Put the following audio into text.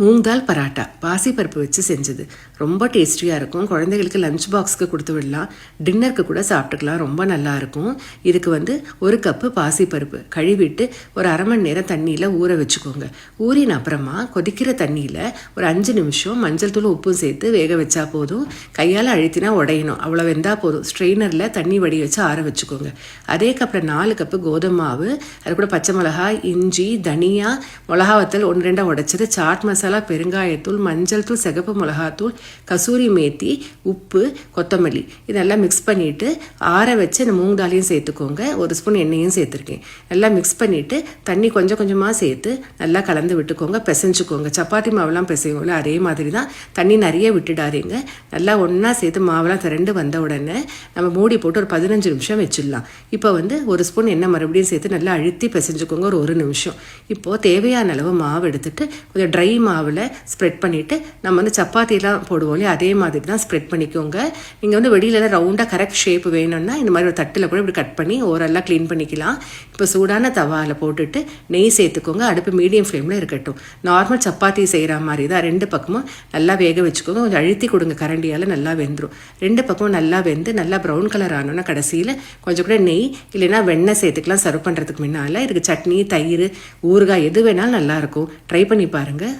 மூங் தால் பராட்டா பாசிப்பருப்பு வச்சு செஞ்சது ரொம்ப டேஸ்டியாக இருக்கும். குழந்தைகளுக்கு லஞ்ச் பாக்ஸ்க்கு கொடுத்து விடலாம், டின்னருக்கு கூட சாப்பிட்டுக்கலாம். ரொம்ப நல்லாயிருக்கும். இதுக்கு ஒரு கப்பு பாசிப்பருப்பு கழுவிட்டு ஒரு அரை மணி நேரம் தண்ணியில் ஊற வச்சுக்கோங்க. ஊறின அப்புறமா கொதிக்கிற தண்ணியில் ஒரு 5 நிமிஷம் மஞ்சள் தூள் உப்பும் சேர்த்து வேக வச்சா போதும். கையால் அழுத்தினா உடையணும், அவ்வளோ வெந்தால் போதும். ஸ்ட்ரெயினரில் தண்ணி வடி வச்சு ஆற வச்சுக்கோங்க. அதேக்கப்புறம் 4 கப்பு கோதுமை மாவு, அது கூட பச்சை மிளகாய், இஞ்சி, தனியா, மிளகாவத்தல் 1-2 உடைச்சது, சாட் மசாலா, பெருங்காயத்தூள், மஞ்சள் தூள், சிகப்பு மிளகாத்தூள், கசூரி மேத்தி, உப்பு, கொத்தமல்லி இதெல்லாம் மிக்ஸ் பண்ணிவிட்டு ஆற வச்சு இந்த மூங் தாலையும் சேர்த்துக்கோங்க. 1 ஸ்பூன் எண்ணெயும் சேர்த்துருக்கேன். நல்லா மிக்ஸ் பண்ணிவிட்டு தண்ணி கொஞ்சம் கொஞ்சமாக சேர்த்து நல்லா கலந்து விட்டுக்கோங்க, பிசைஞ்சுக்கோங்க. சப்பாத்தி மாவுலாம் பிசைவோம்ல அதே மாதிரி தான். தண்ணி நிறைய விட்டுடாதீங்க. நல்லா ஒன்றா சேர்த்து மாவுலாம் திரண்டு வந்த உடனே நம்ம மூடி போட்டு ஒரு 15 நிமிஷம் வச்சிடலாம். இப்போ 1 ஸ்பூன் எண்ணெய் மறுபடியும் சேர்த்து நல்லா அழுத்தி பிசைஞ்சுக்கோங்க ஒரு 1 நிமிஷம். இப்போது தேவையான அளவு மாவு எடுத்துட்டு கொஞ்சம் ட்ரை மாவில் ஸ்ப்ரெட் பண்ணிவிட்டு நம்ம சப்பாத்திலாம் போடுவோம் இல்லையா அதே மாதிரி தான் ஸ்ப்ரெட் பண்ணிக்கோங்க. நீங்கள் வெளியில ரவுண்டாக கரெக்ட் ஷேப் வேணும்னா இந்த மாதிரி ஒரு தட்டில் கூட இப்படி கட் பண்ணி ஓரெல்லாம் க்ளீன் பண்ணிக்கலாம். இப்போ சூடான தவாவில் போட்டுட்டு நெய் சேர்த்துக்கோங்க. அடுப்பு மீடியம் ஃப்ளேமில் இருக்கட்டும். நார்மல் சப்பாத்தி செய்கிற மாதிரி தான் 2 பக்கமும் நல்லா வேக வச்சுக்கோங்க. கொஞ்சம் அழுத்தி கொடுங்க, கரண்டியால் நல்லா வெந்துடும். 2 பக்கமும் நல்லா வெந்து நல்லா ப்ரௌன் கலர் ஆனோன்னா கடைசியில் கொஞ்சம் கூட நெய் இல்லைன்னா வெண்ணெய் சேர்த்துக்கலாம். சர்வ் பண்ணுறதுக்கு முன்னால் இதுக்கு சட்னி, தயிர், ஊறுகாய் எது வேணாலும் நல்லாயிருக்கும். ட்ரை பண்ணி பாருங்கள்.